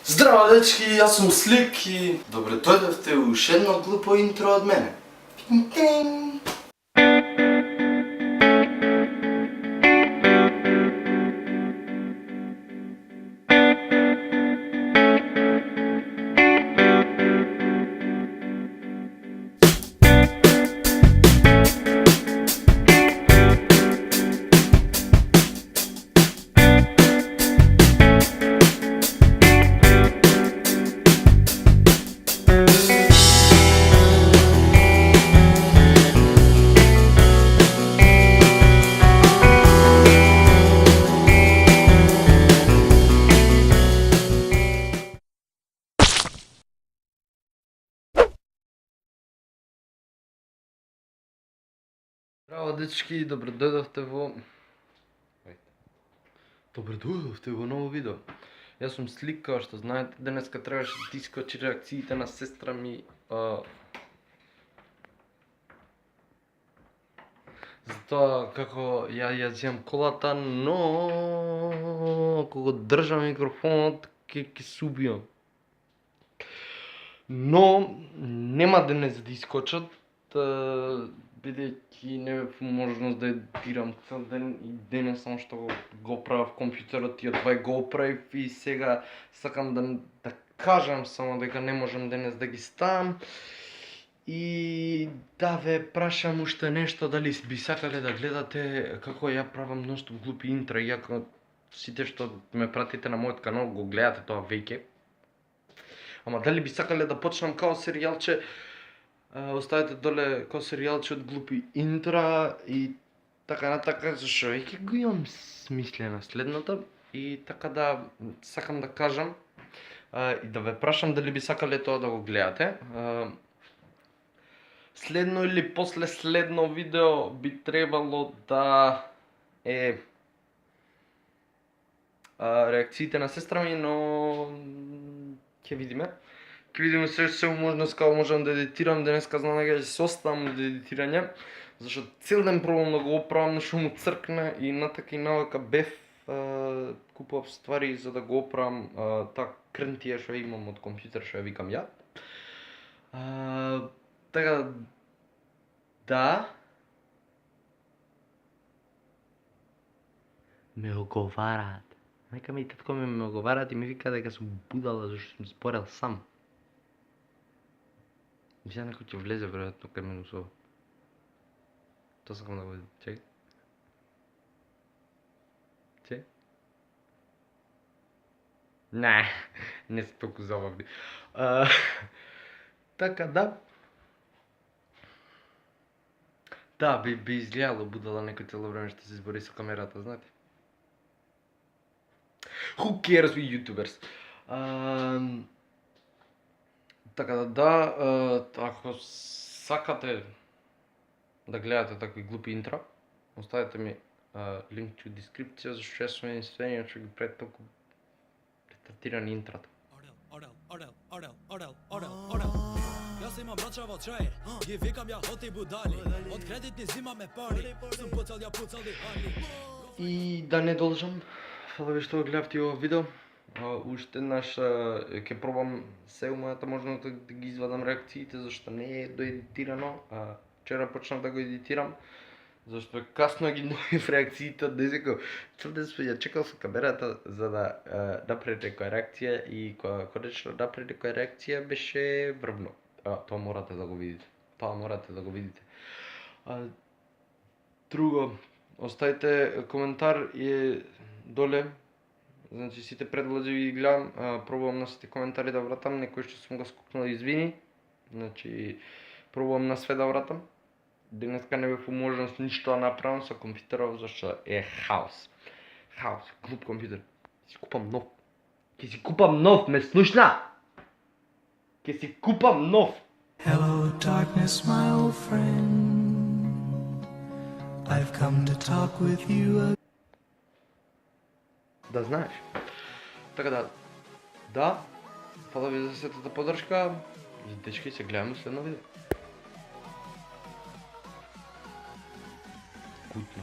Zdravo dečki, jaz sem Slik i dobrodošli u još jedno glupo intro od mene. Zdravo dečki, dobrodošli во ново видео. Јас сум Слик, као што знаете, денеска требаше да искочи реакциите на сестра ми за тоа како ја јазијам колата, но кога држам микрофонот ќе се убијам. Но нема денес да искочат, бидејќи немав можност да едитирам цел ден и денес само што го правев компјутерот и од два го правив и сега сакам да кажам само дека не можам денес да ги ставам. И да ве прашам уште нешто, дали би сакале да гледате како ја правам ностоп глупи интра, иако сите што ме пратите на мојот канал го гледате тоа веќе. Ама дали би сакале да почнам као серијалче, оставете доле као серијалче од глупи интра и така натака, зашто веќе го имам смислена следната и така да сакам да кажам и да ве прашам дали би сакале тоа да го гледате. Следно или после следно видео би требало да е реакциите на сестра ми, но ќе видиме. Ќе видиме се можност како можам да едитирам. Денеска знам дека ќе се оставам од едитирање, зашто цел ден пробам да го оправам, нешто му цркна и натака и навака бев купував ствари за да го оправам таа крнтија што имам од компјутер што ја викам ја. Така да ме оговараат. Нека ми татко ме оговараат и ми вика дека сум будала зашто сум зборел сам. Сега некој ќе влезе веројатно кај мене со. Тоа сакам да го видам. Чекај. Не се толку забавни. Така да. Да, би изгледало будала некој цело време што се збори со камерата, знаете. Who cares we YouTubers? Така да, ако сакате да гледате такви глупи интро, оставете ми линк во дескрипција, зашто јас сум единствениот што ги прави толку ретартирани интрата. Јас имам брача во чај, ги викам ја хоти будали, од кредитни зимаме пари, сум пуцал ја пуцали али. И да не должам, фала ви што го гледавте ова видео. Уште еднаш ќе пробам се мојата можност да ги извадам реакциите, зашто не е доедитирано. Вчера почнав да го едитирам, зашто касно ги новив реакциите од десека. Цел ден сум ја чекал со камерата за да направи некоја реакција и кога конечно направи некоја реакција беше врвно. Тоа морате да го видите. Друго, оставите коментар и доле. Значи сите предлози ги гледам, пробувам на сите коментари да вратам, некој што сум го скукнал извини. Значи пробувам на све да вратам. Денеска не бев можност ништо да направам со компјутерот, зашто е хаос. Хаос, глуп компјутер. Ќе си купам нов, ме слушна? Ќе си купам нов. Hello darkness my old friend, I've come to talk with you. Да знаеш. Така да, фала ви за сетата поддршка и дечки се гледаме следно видео. Кутно.